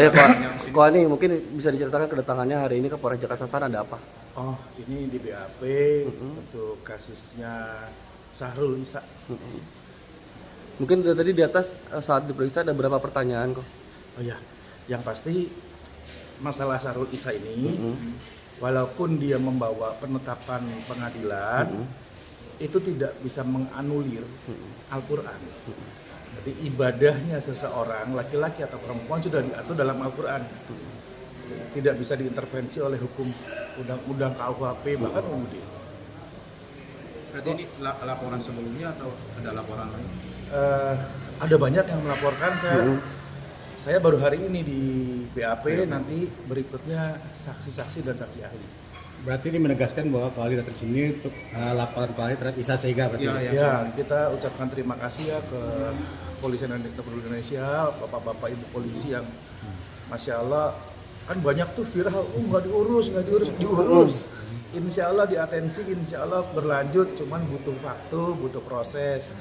Ya Kok ini mungkin bisa diceritakan kedatangannya hari ini ke Polres Jakarta Selatan ada apa? Oh, ini di BAP untuk kasusnya Sahrul Isa. Mungkin dari tadi di atas saat diperiksa ada berapa pertanyaan kok? Oh ya, yang pasti masalah Sahrul Isa ini, walaupun dia membawa penetapan pengadilan, itu tidak bisa menganulir Al-Quran. Jadi ibadahnya seseorang, laki-laki atau perempuan sudah diatur dalam Al-Quran. Tidak bisa diintervensi oleh hukum undang-undang KUHP, bahkan UUD. Berarti ini laporan sebelumnya atau ada laporan lain? Ada banyak yang melaporkan, saya baru hari ini di BAP, nanti berikutnya saksi-saksi dan saksi ahli. Berarti ini menegaskan bahwa Polri datang sini untuk laporan Polri terhadap Isa Sega berarti. Ya, kita ucapkan terima kasih ya ke Kepolisian Republik Indonesia, bapak-bapak ibu polisi yang Masya Allah, kan banyak tuh viral, nggak diurus. Insya Allah diatensi, insya Allah berlanjut, cuman butuh waktu, butuh proses.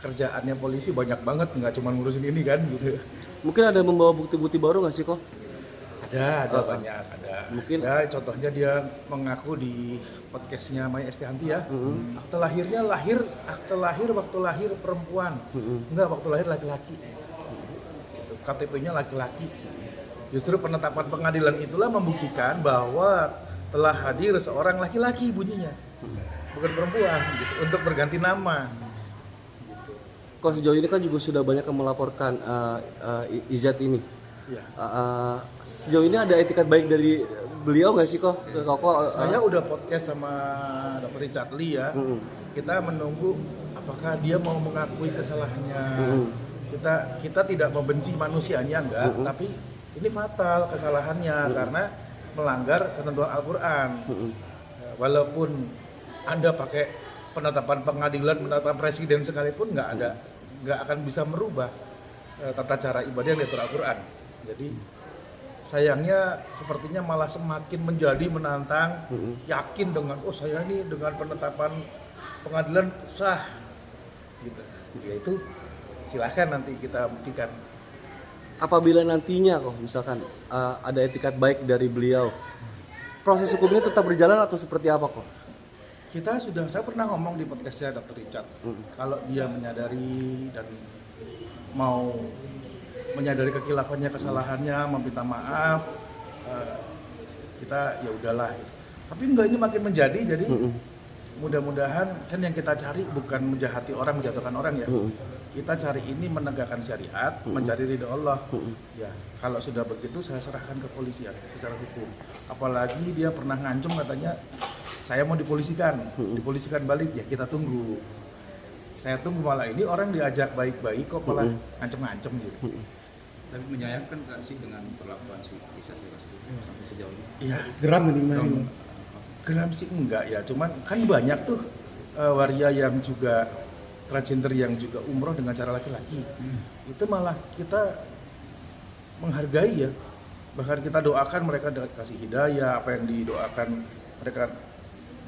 Kerjaannya polisi banyak banget, nggak cuma ngurusin ini kan gitu. Mungkin ada membawa bukti-bukti baru nggak sih kok? Ada banyak, ada. Mungkin ya, contohnya dia mengaku di podcastnya Maya Estianti ya, akte lahirnya akte lahir waktu lahir perempuan, enggak waktu lahir laki-laki. KTP-nya laki-laki. Justru penetapan pengadilan itulah membuktikan bahwa telah hadir seorang laki-laki bunyinya, bukan perempuan gitu, untuk berganti nama. kok sejauh ini kan juga sudah banyak yang melaporkan Izat ini. Ya. Sejauh ini ada etikat baik dari beliau nggak sih kok? Saya udah podcast sama Dr. Richard Lee ya. Kita menunggu apakah dia mau mengakui kesalahannya. Kita tidak membenci manusianya enggak, tapi ini fatal kesalahannya karena melanggar ketentuan Al-Quran. Walaupun Anda pakai penetapan pengadilan, penetapan presiden sekalipun nggak akan bisa merubah tata cara ibadah yang diatur Al-Quran. Jadi sayangnya sepertinya malah semakin menjadi menantang, yakin dengan saya ini dengan penetapan pengadilan sah gitu. Ya itu silahkan nanti kita buktikan. Apabila nantinya kok misalkan ada etikat baik dari beliau, proses hukumnya tetap berjalan atau seperti apa kok? Saya pernah ngomong di podcastnya Dr. Richard, kalau dia menyadari dan mau menyadari kekilafannya, kesalahannya, meminta maaf, kita ya udahlah. Tapi enggak, ini makin menjadi, jadi mudah-mudahan kan yang kita cari bukan menjahati orang, menjatuhkan orang ya. Kita cari ini menegakkan syariat, mencari ridho Allah. Ya, kalau sudah begitu saya serahkan ke polisian secara hukum. Apalagi dia pernah ngancem katanya, saya mau dipolisikan balik, ya kita tunggu. Saya tunggu, malah ini orang diajak baik-baik kok malah ngancem-ngancem gitu. Tapi menyayangkan nggak sih dengan perlakuan si Isa sampai sejauh ini? Iya. Geram ini. Geram sih enggak ya, cuman kan banyak tuh waria yang juga transgender yang juga umroh dengan cara laki-laki. Itu malah kita menghargai ya. Bahkan kita doakan mereka dikasih hidayah, apa yang didoakan mereka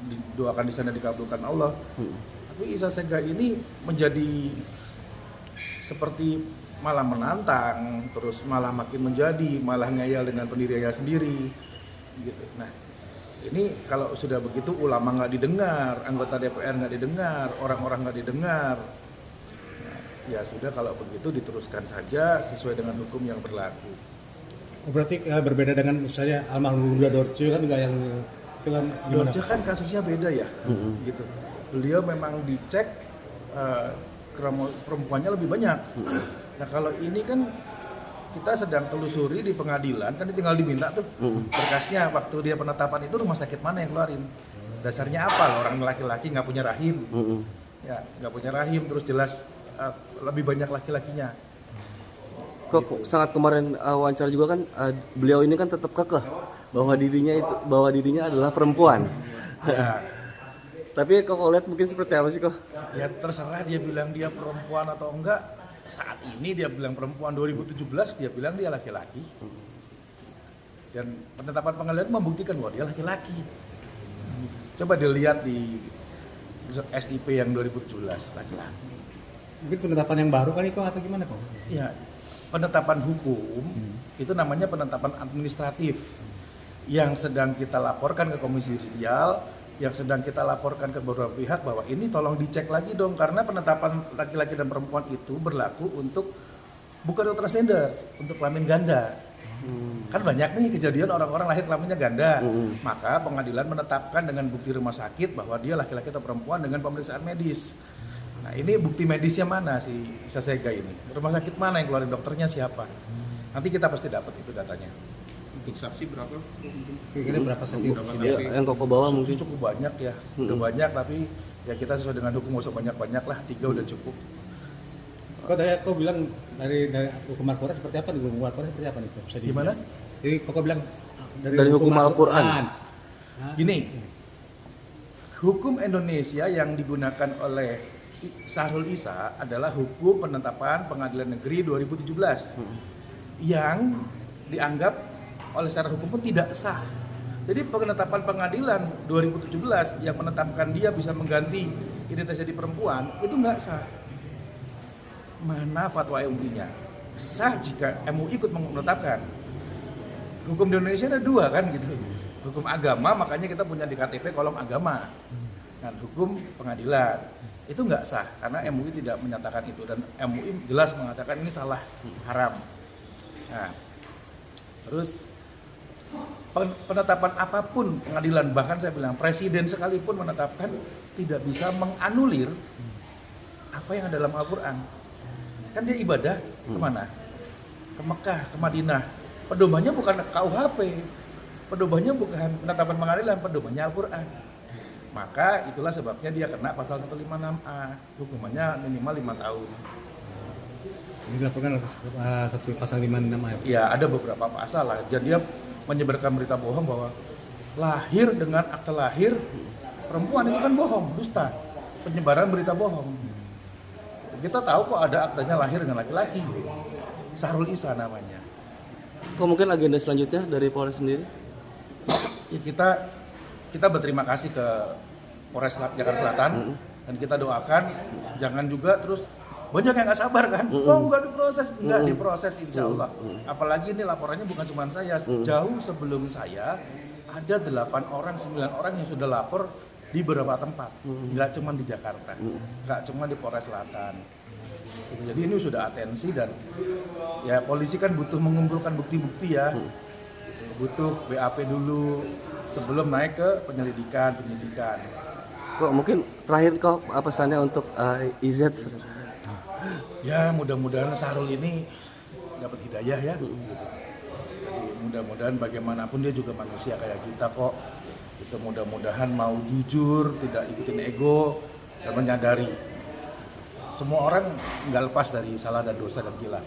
didoakan di sana dikabulkan Allah. Tapi Isa Sega ini menjadi seperti malah menantang, terus malah makin menjadi, malah ngeyel dengan pendirinya sendiri gitu. Nah, ini kalau sudah begitu ulama nggak didengar, anggota DPR nggak didengar, orang-orang nggak didengar. Nah, ya sudah, kalau begitu diteruskan saja sesuai dengan hukum yang berlaku. Berarti berbeda dengan misalnya almarhum Duda Dorce kan nggak yang itu kan gimana? Dorce kan kasusnya beda ya, gitu. Beliau memang dicek perempuannya lebih banyak. Nah kalau ini kan kita sedang telusuri di pengadilan, kan tinggal diminta tuh berkasnya, waktu dia penetapan itu rumah sakit mana yang keluarin, dasarnya apa loh, orang laki-laki nggak punya rahim, ya nggak punya rahim, terus jelas lebih banyak laki-lakinya. Kok sangat kemarin wawancara juga kan beliau ini kan tetap kekeh bahwa dirinya adalah perempuan. Ya. Tapi kok lihat mungkin seperti apa sih kok? Ya terserah dia bilang dia perempuan atau enggak. Saat ini dia bilang perempuan, 2017 dia bilang dia laki-laki. Dan penetapan pengadilan membuktikan bahwa dia laki-laki. Coba dilihat di SIP yang 2017, laki-laki. Mungkin penetapan yang baru kan itu atau gimana kok? Iya. penetapan hukum itu namanya penetapan administratif yang sedang kita laporkan ke Komisi Yudisial, yang sedang kita laporkan ke beberapa pihak bahwa ini tolong dicek lagi dong, karena penetapan laki-laki dan perempuan itu berlaku untuk bukan untuk transgender, untuk kelamin ganda. Kan banyak nih kejadian orang-orang lahir kelaminnya ganda, maka pengadilan menetapkan dengan bukti rumah sakit bahwa dia laki-laki atau perempuan dengan pemeriksaan medis. Nah ini bukti medisnya mana si Sasega ini? Rumah sakit mana yang keluarin dokternya siapa? Nanti kita pasti dapat itu datanya. Untuk saksi berapa? Kira-kira berapa saksi? Ya, yang kau bawa mungkin. Cukup banyak ya, udah banyak, tapi ya kita sesuai dengan hukum, nggak usah banyak-banyak lah, 3 udah cukup. Kau bilang dari hukum Al-Quran seperti apa? Hukum Al-Quran seperti apa nih? Bisa Gimana? Jadi kau bilang Dari hukum Al-Quran. Gini, hukum Indonesia yang digunakan oleh Sahrul Isa adalah hukum penetapan Pengadilan Negeri 2017 yang dianggap oleh secara hukum pun tidak sah. Jadi penetapan pengadilan 2017 yang menetapkan dia bisa mengganti identitas jadi perempuan itu nggak sah. Mana fatwa MUI-nya? Sah jika MUI ikut menetapkan. Hukum di Indonesia ada 2 kan gitu. Hukum agama, makanya kita punya di KTP kolom agama. Dan hukum pengadilan itu nggak sah karena MUI tidak menyatakan itu, dan MUI jelas mengatakan ini salah, haram. Nah, terus penetapan apapun pengadilan, bahkan saya bilang presiden sekalipun menetapkan tidak bisa menganulir apa yang ada dalam Al-Quran. Kan dia ibadah kemana? Ke Mekah, ke Madinah. Pedomannya bukan KUHP, pedomannya bukan penetapan pengadilan, pedomannya Al-Quran. Maka itulah sebabnya dia kena pasal 156A, hukumannya minimal 5 tahun. Ini dilaporkan satu pasal 56 ya. Ya, ada beberapa pasal lah. Dan dia menyebarkan berita bohong bahwa lahir dengan akte lahir perempuan itu kan bohong, dusta. Penyebaran berita bohong. Kita tahu kok ada aktenya lahir dengan laki-laki. Sahrul Isa namanya. Kok mungkin agenda selanjutnya dari Polres sendiri? Ya, kita berterima kasih ke Polres Jakarta Selatan dan kita doakan jangan juga terus banyak yang nggak sabar kan, nggak diproses insya Allah. Apalagi ini laporannya bukan cuma saya, jauh sebelum saya ada 8 orang, 9 orang yang sudah lapor di beberapa tempat, nggak cuma di Jakarta, nggak cuma di Polres Selatan. Jadi ini sudah atensi, dan ya polisi kan butuh mengumpulkan bukti-bukti ya, butuh BAP dulu sebelum naik ke penyidikan. Kok mungkin terakhir kok apa pesannya untuk IZ? Ya mudah-mudahan Sahrul ini dapat hidayah ya. Jadi mudah-mudahan bagaimanapun dia juga manusia kayak kita kok. Itu mudah-mudahan mau jujur, tidak ikutin ego, dan menyadari semua orang nggak lepas dari salah dan dosa dan khilaf.